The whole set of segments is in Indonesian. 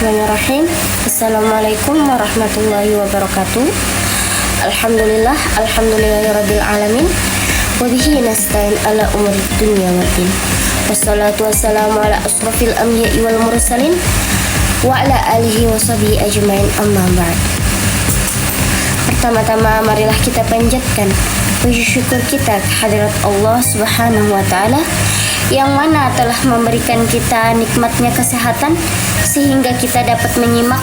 Bismillahirrahmanirrahim. Assalamualaikum warahmatullahi wabarakatuh. Alhamdulillahirabbil alamin. Wa bihi nasta'in ala umuri dunya waddin. Wassalatu wassalamu ala asrofil anbiya'i wal mursalin wa ala alihi wa sahbihi ajmain, amma ba'd. Pertama-tama marilah kita panjatkan puji syukur kita kehadirat Allah Subhanahu wa taala yang mana telah memberikan kita nikmatnya kesehatan sehingga kita dapat menyimak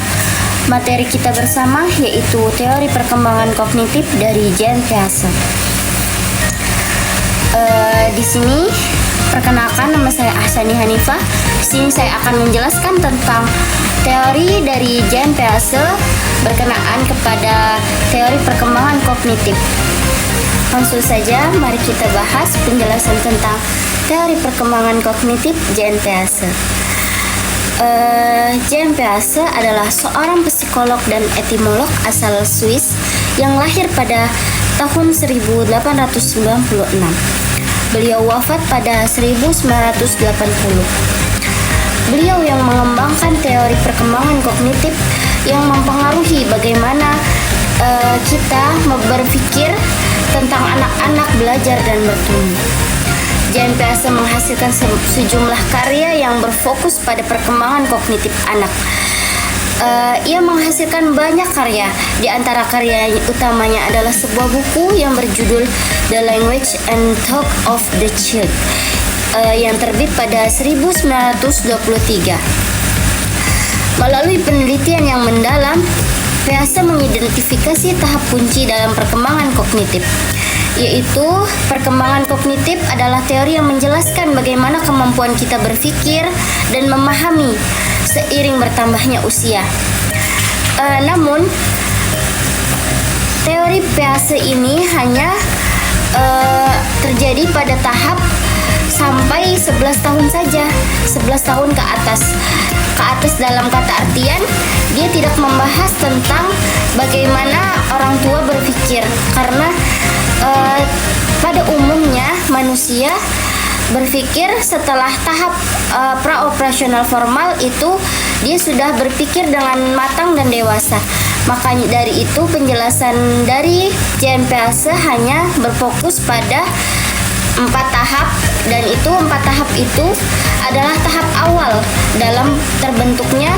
materi kita bersama, yaitu teori perkembangan kognitif dari Jean Piaget. Di sini perkenalkan, nama saya Ahsani Hanifah. Di sini saya akan menjelaskan tentang teori dari Jean Piaget berkenaan kepada teori perkembangan kognitif. Langsung saja mari kita bahas penjelasan tentang teori perkembangan kognitif Jean Piaget. Jean Piaget adalah seorang psikolog dan etimolog asal Swiss yang lahir pada tahun 1896. Beliau wafat pada 1980. Beliau yang mengembangkan teori perkembangan kognitif yang mempengaruhi bagaimana kita berpikir tentang anak-anak belajar dan bertumbuh. Jean Piaget menghasilkan sejumlah karya yang berfokus pada perkembangan kognitif anak. Ia menghasilkan banyak karya. Di antara karya utamanya adalah sebuah buku yang berjudul The Language and Talk of the Child yang terbit pada 1923. Melalui penelitian yang mendalam, Piaget mengidentifikasi tahap kunci dalam perkembangan kognitif, yaitu perkembangan kognitif adalah teori yang menjelaskan bagaimana kemampuan kita berpikir dan memahami seiring bertambahnya usia. Namun, teori Piaget ini hanya terjadi pada tahap sampai 11 tahun saja, 11 tahun ke atas. Ke atas dalam kata artian, dia tidak membahas tentang bagaimana orang tua berpikir, karena pada umumnya manusia berpikir setelah tahap praoperasional formal itu dia sudah berpikir dengan matang dan dewasa. Makanya dari itu penjelasan dari Jean Piaget hanya berfokus pada 4 tahap, dan itu 4 tahap itu adalah tahap awal dalam terbentuknya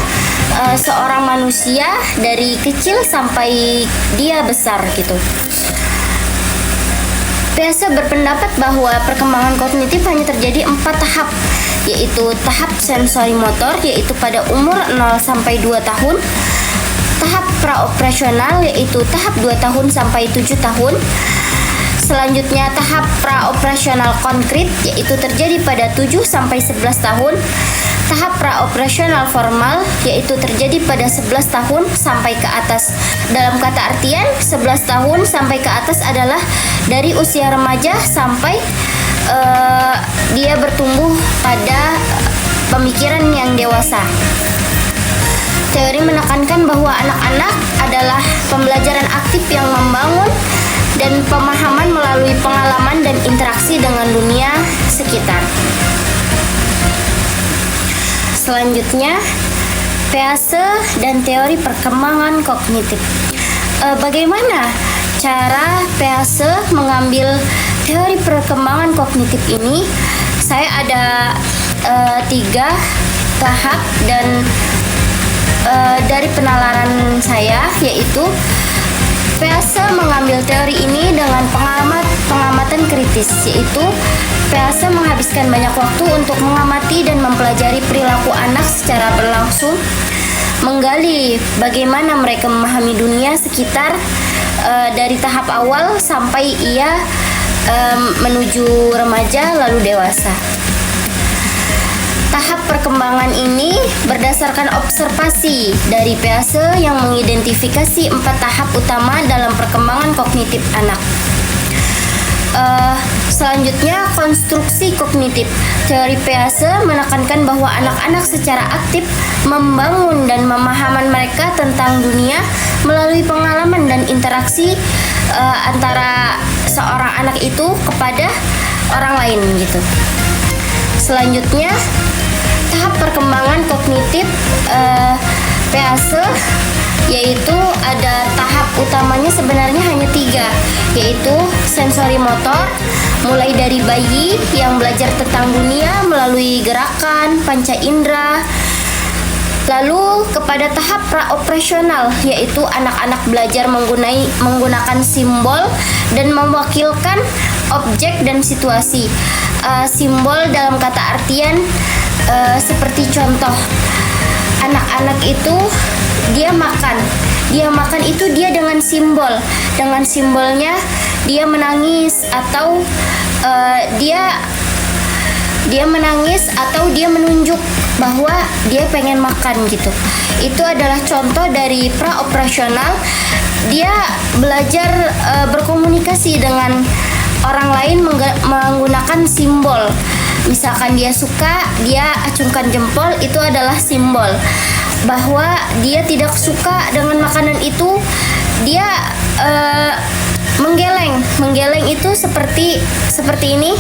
seorang manusia dari kecil sampai dia besar gitu. Piaget berpendapat bahwa perkembangan kognitif hanya terjadi 4 tahap, yaitu tahap sensori motor, yaitu pada umur 0 sampai 2 tahun, tahap praoperasional, yaitu tahap 2 tahun sampai 7 tahun, selanjutnya tahap praoperasional konkret, yaitu terjadi pada 7 sampai 11 tahun, tahap praoperasional formal, yaitu terjadi pada 11 tahun sampai ke atas. Dalam kata artian, 11 tahun sampai ke atas adalah dari usia remaja sampai dia bertumbuh pada pemikiran yang dewasa. Teori menekankan bahwa anak-anak adalah pembelajaran aktif yang membangun dan pemahaman melalui pengalaman dan interaksi dengan dunia sekitar. Selanjutnya, Piaget dan teori perkembangan kognitif. Bagaimana cara Piaget mengambil teori perkembangan kognitif ini? Saya ada 3 tahap dan dari penalaran saya, yaitu Piaget mengambil teori ini dengan pengamatan kritis, yaitu Piaget menghabiskan banyak waktu untuk mengamati dan mempelajari perilaku anak secara berlangsung, menggali bagaimana mereka memahami dunia sekitar dari tahap awal sampai ia menuju remaja lalu dewasa. Tahap perkembangan ini berdasarkan observasi dari Piaget yang mengidentifikasi 4 tahap utama dalam perkembangan kognitif anak. Selanjutnya, konstruksi kognitif. Teori Piaget menekankan bahwa anak-anak secara aktif membangun dan pemahaman mereka tentang dunia melalui pengalaman dan interaksi antara seorang anak itu kepada orang lain gitu. Selanjutnya, tahap perkembangan kognitif PASE yaitu ada tahap utamanya sebenarnya hanya 3, yaitu sensori motor, mulai dari bayi yang belajar tentang dunia melalui gerakan, panca indera. Lalu kepada tahap praoperasional, yaitu anak-anak belajar menggunakan simbol dan mewakilkan objek dan situasi. Simbol dalam kata artian seperti contoh, anak-anak itu dia makan itu dia dengan simbolnya dia menangis atau dia menangis atau dia menunjuk bahwa dia pengen makan gitu. Itu adalah contoh dari praoperasional. Dia belajar berkomunikasi dengan orang lain menggunakan simbol. Misalkan dia suka, dia acungkan jempol, itu adalah simbol bahwa dia tidak suka dengan makanan itu. Dia menggeleng itu seperti ini.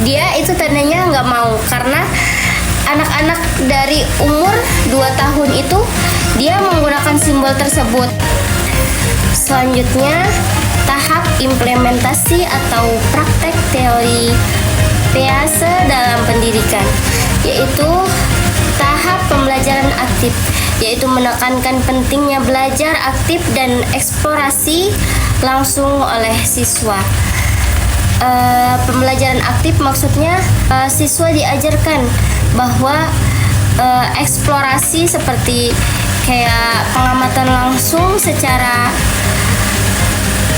Dia itu tandanya nggak mau, karena anak-anak dari umur 2 tahun itu dia menggunakan simbol tersebut. Selanjutnya tahap implementasi atau praktek teori PASE dalam pendidikan, yaitu tahap pembelajaran aktif, yaitu menekankan pentingnya belajar aktif dan eksplorasi langsung oleh siswa. Pembelajaran aktif maksudnya siswa diajarkan bahwa eksplorasi seperti kayak pengamatan langsung secara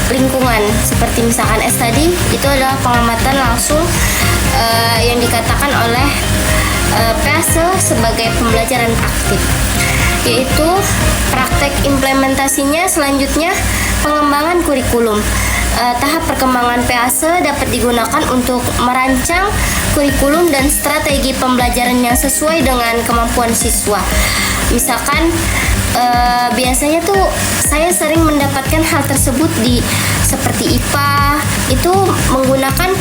lingkungan, seperti misalkan tadi itu adalah pengamatan langsung yang dikatakan oleh PASE sebagai pembelajaran aktif. Yaitu praktek implementasinya selanjutnya pengembangan kurikulum. Tahap perkembangan PASE dapat digunakan untuk merancang kurikulum dan strategi pembelajaran yang sesuai dengan kemampuan siswa. Misalkan biasanya tuh saya sering mendapatkan hal tersebut di seperti IPA, itu menggunakan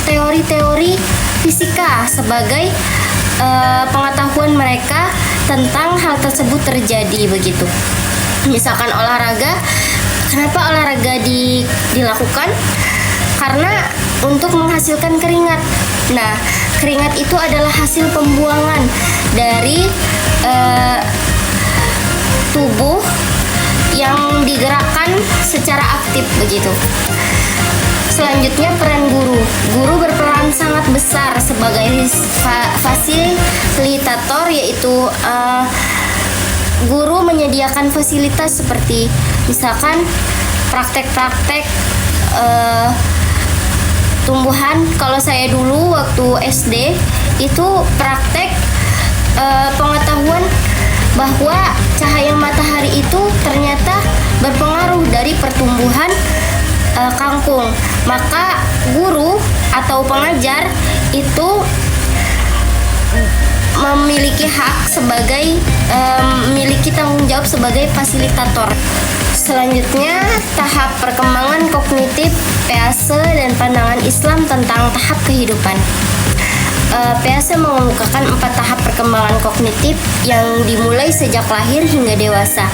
teori-teori fisika sebagai pengetahuan mereka tentang hal tersebut terjadi begitu. Misalkan olahraga, kenapa olahraga dilakukan? Karena untuk menghasilkan keringat. Nah, keringat itu adalah hasil pembuangan dari tubuh yang digerakkan secara aktif begitu. Selanjutnya peran guru. Guru berperan sangat besar sebagai fasilitator, yaitu guru menyediakan fasilitas seperti misalkan praktek-praktek tumbuhan. Kalau saya dulu waktu SD itu praktek pengetahuan bahwa cahaya matahari itu ternyata berpengaruh dari pertumbuhan kangkung. Maka guru atau pengajar itu memiliki hak sebagai memiliki tanggung jawab sebagai fasilitator. Selanjutnya tahap perkembangan kognitif PASE dan pandangan Islam tentang tahap kehidupan. PASE mengemukakan 4 tahap perkembangan kognitif yang dimulai sejak lahir hingga dewasa.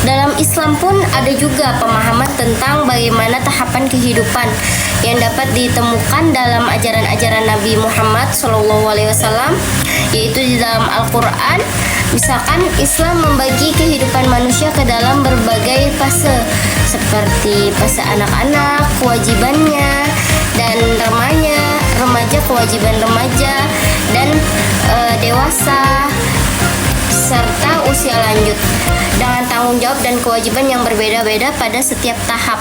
Dalam Islam pun ada juga pemahaman tentang bagaimana tahapan kehidupan yang dapat ditemukan dalam ajaran-ajaran Nabi Muhammad SAW, yaitu di dalam Al-Quran. Misalkan Islam membagi kehidupan manusia ke dalam berbagai fase, seperti fase anak-anak, kewajibannya, dan remaja, kewajiban remaja, dan dewasa, serta usia lanjut, dengan tanggung jawab dan kewajiban yang berbeda-beda pada setiap tahap.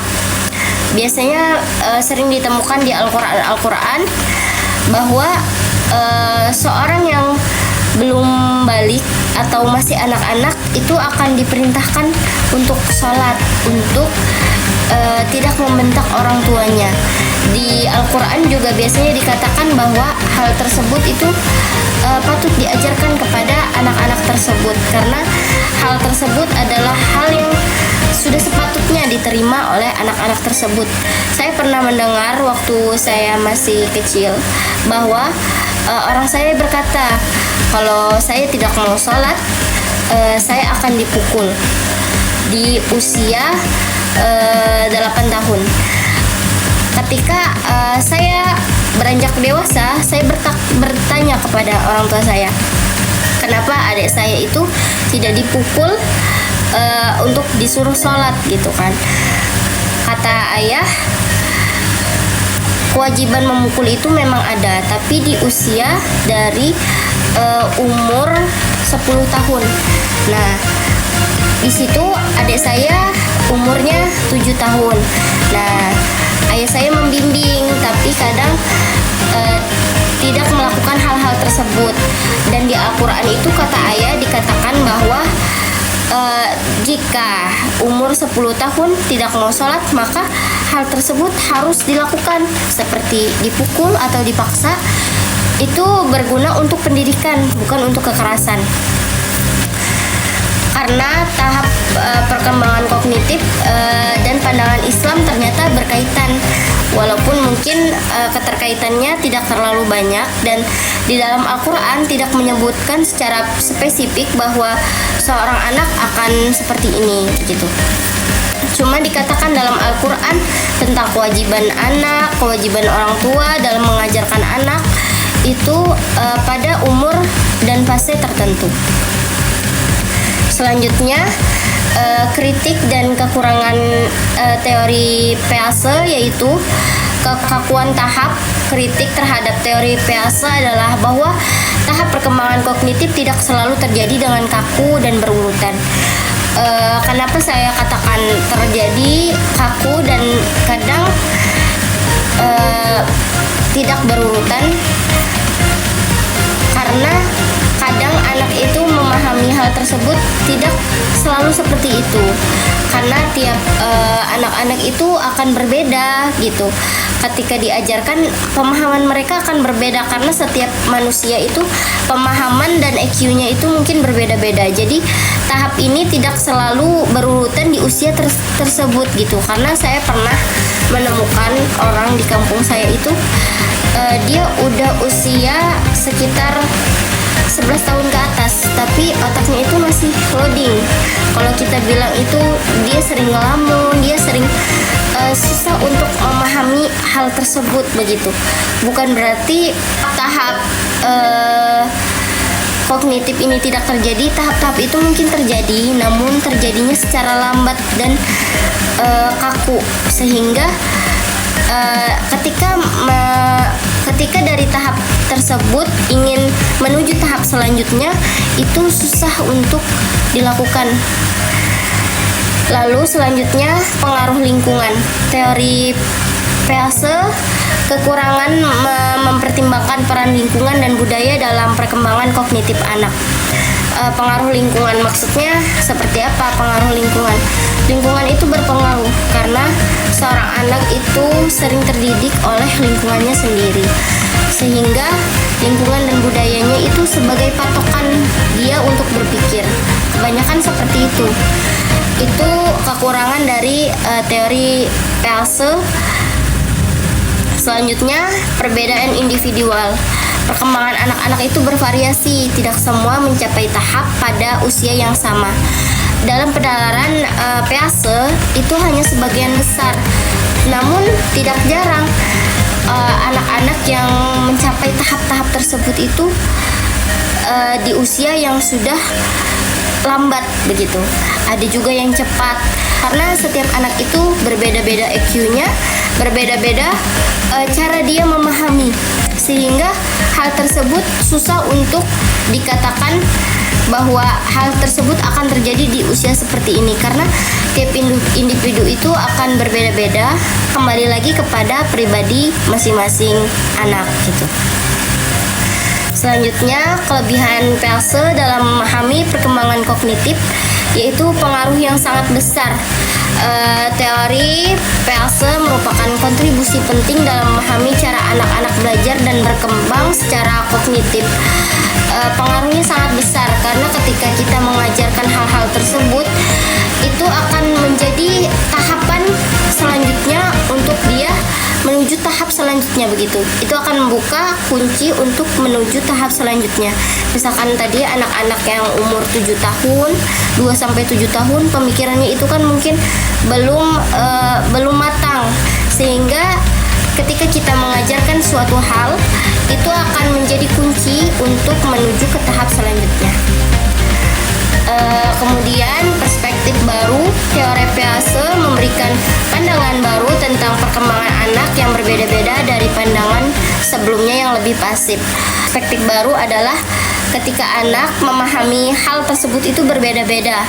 Biasanya sering ditemukan di Al-Quran bahwa seorang yang belum balik atau masih anak-anak itu akan diperintahkan untuk sholat, untuk tidak membentak orang tuanya. Di Al-Quran juga biasanya dikatakan bahwa hal tersebut itu patut diajarkan kepada anak-anak tersebut, karena hal tersebut adalah hal yang sudah sepatutnya diterima oleh anak-anak tersebut. Saya pernah mendengar waktu saya masih kecil bahwa orang saya berkata, kalau saya tidak mau sholat, saya akan dipukul di usia 8 tahun. Ketika saya beranjak dewasa, saya bertanya kepada orang tua saya, kenapa adik saya itu tidak dipukul untuk disuruh sholat gitu kan. Kata ayah, kewajiban memukul itu memang ada, tapi di usia dari umur 10 tahun. Nah, di situ adik saya umurnya 7 tahun. Nah, ayah saya membimbing, tapi kadang tidak melakukan hal-hal tersebut. Dan di Al-Quran itu kata ayah dikatakan bahwa jika umur 10 tahun tidak mau sholat, maka hal tersebut harus dilakukan, seperti dipukul atau dipaksa. Itu berguna untuk pendidikan, bukan untuk kekerasan. Karena tahap perkembangan kognitif dan pandangan Islam ternyata berkaitan, walaupun mungkin keterkaitannya tidak terlalu banyak, dan di dalam Al-Quran tidak menyebutkan secara spesifik bahwa seorang anak akan seperti ini gitu. Cuma dikatakan dalam Al-Quran tentang kewajiban anak, kewajiban orang tua dalam mengajarkan anak itu pada umur dan fase tertentu. Selanjutnya, kritik dan kekurangan teori Peirce, yaitu kekakuan tahap. Kritik terhadap teori Peirce adalah bahwa tahap perkembangan kognitif tidak selalu terjadi dengan kaku dan berurutan. Kenapa saya katakan terjadi kaku dan kadang tidak berurutan? Karena kadang anak itu memahami hal tersebut tidak selalu seperti itu, karena tiap anak-anak itu akan berbeda gitu. Ketika diajarkan, pemahaman mereka akan berbeda, karena setiap manusia itu pemahaman dan EQ-nya itu mungkin berbeda-beda. Jadi tahap ini tidak selalu berurutan di usia tersebut gitu. Karena saya pernah menemukan orang di kampung saya itu dia udah usia sekitar 11 tahun ke atas, tapi otaknya itu masih loading. Kalau kita bilang itu dia sering ngelamun, dia sering susah untuk memahami hal tersebut begitu. Bukan berarti tahap kognitif ini tidak terjadi, tahap-tahap itu mungkin terjadi, namun terjadinya secara lambat dan kaku, sehingga ketika dari tahap tersebut ingin menuju tahap selanjutnya itu susah untuk dilakukan. Lalu selanjutnya, pengaruh lingkungan. Teori Peirce, kekurangan mempertimbangkan peran lingkungan dan budaya dalam perkembangan kognitif anak. Pengaruh lingkungan maksudnya seperti apa? Pengaruh lingkungan. Lingkungan itu berpengaruh karena seorang anak itu sering terdidik oleh lingkungannya sendiri, sehingga lingkungan dan budayanya itu sebagai patokan dia untuk berpikir. Kebanyakan seperti itu. Itu kekurangan dari teori Peirce. Selanjutnya, perbedaan individual. Perkembangan anak-anak itu bervariasi, tidak semua mencapai tahap pada usia yang sama. Dalam pendalaran Peirce itu hanya sebagian besar, namun tidak jarang anak-anak yang mencapai tahap-tahap tersebut itu di usia yang sudah lambat begitu. Ada juga yang cepat, karena setiap anak itu berbeda-beda EQ-nya, berbeda-beda cara dia memahami, sehingga hal tersebut susah untuk dikatakan bahwa hal tersebut akan terjadi di usia seperti ini, karena tiap individu itu akan berbeda-beda, kembali lagi kepada pribadi masing-masing anak gitu. Selanjutnya, kelebihan Peirce dalam memahami perkembangan kognitif, yaitu pengaruh yang sangat besar. Teori Peirce merupakan kontribusi penting dalam memahami cara anak-anak belajar dan berkembang secara kognitif. Pengaruhnya sangat besar karena ketika kita mengajarkan hal-hal tersebut, itu akan menjadi tahapan selanjutnya untuk dia menuju tahap selanjutnya begitu. Itu akan membuka kunci untuk menuju tahap selanjutnya. Misalkan tadi anak-anak yang umur 7 tahun, 2 sampai 7 tahun, pemikirannya itu kan mungkin belum matang, sehingga ketika kita mengajarkan suatu hal itu akan menjadi kunci untuk menuju ke tahap selanjutnya. Kemudian perspektif baru, teori Peirce memberikan pandangan baru tentang perkembangan anak yang berbeda-beda dari pandangan sebelumnya yang lebih pasif. Perspektif baru adalah ketika anak memahami hal tersebut itu berbeda-beda,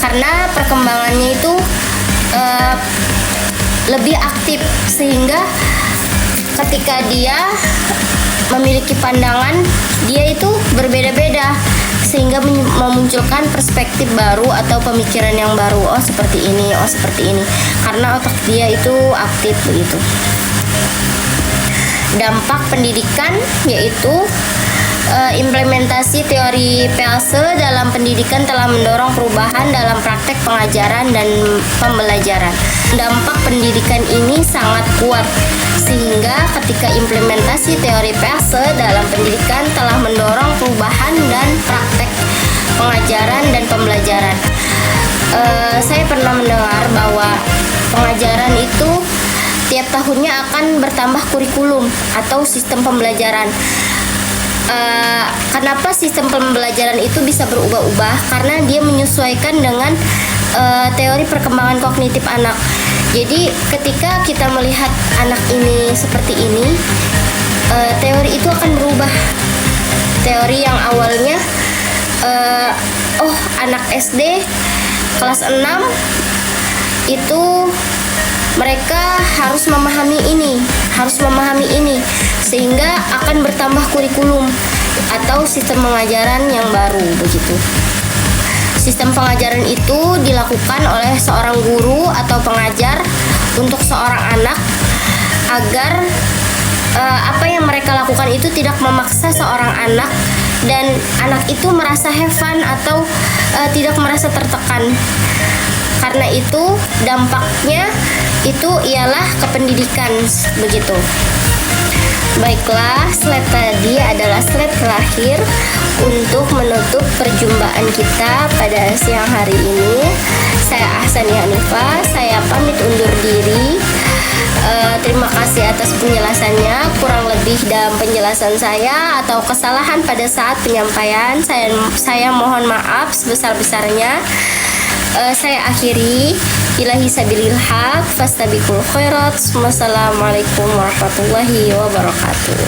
karena perkembangannya itu lebih aktif, sehingga ketika dia memiliki pandangan, dia itu berbeda-beda, sehingga memunculkan perspektif baru atau pemikiran yang baru. Oh seperti ini, oh seperti ini, karena otak dia itu aktif begitu. Dampak pendidikan yaitu implementasi teori Peirce dalam pendidikan telah mendorong perubahan dalam praktek pengajaran dan pembelajaran. Dampak pendidikan ini sangat kuat, sehingga ketika implementasi teori Peirce dalam pendidikan telah mendorong perubahan dan praktek pengajaran dan pembelajaran. Saya pernah mendengar bahwa pengajaran itu tiap tahunnya akan bertambah kurikulum atau sistem pembelajaran. Kenapa sistem pembelajaran itu bisa berubah-ubah? Karena dia menyesuaikan dengan teori perkembangan kognitif anak. Jadi ketika kita melihat anak ini seperti ini, teori itu akan berubah. Teori yang awalnya anak SD kelas 6 itu mereka harus memahami ini, sehingga akan bertambah kurikulum atau sistem pengajaran yang baru begitu. Sistem pengajaran itu dilakukan oleh seorang guru atau pengajar untuk seorang anak agar apa yang mereka lakukan itu tidak memaksa seorang anak dan anak itu merasa have fun atau tidak merasa tertekan. Karena itu dampaknya itu ialah ke pendidikan begitu. Baiklah, slide tadi adalah slide terakhir untuk menutup perjumpaan kita pada siang hari ini. Saya Ahsani Hanifah, saya pamit undur diri. Terima kasih atas penjelasannya. Kurang lebih dalam penjelasan saya atau kesalahan pada saat penyampaian, saya mohon maaf sebesar-besarnya. Saya akhiri. Ilahi sabilil haq fastabiqul khairat. Wassalamualaikum warahmatullahi wabarakatuh.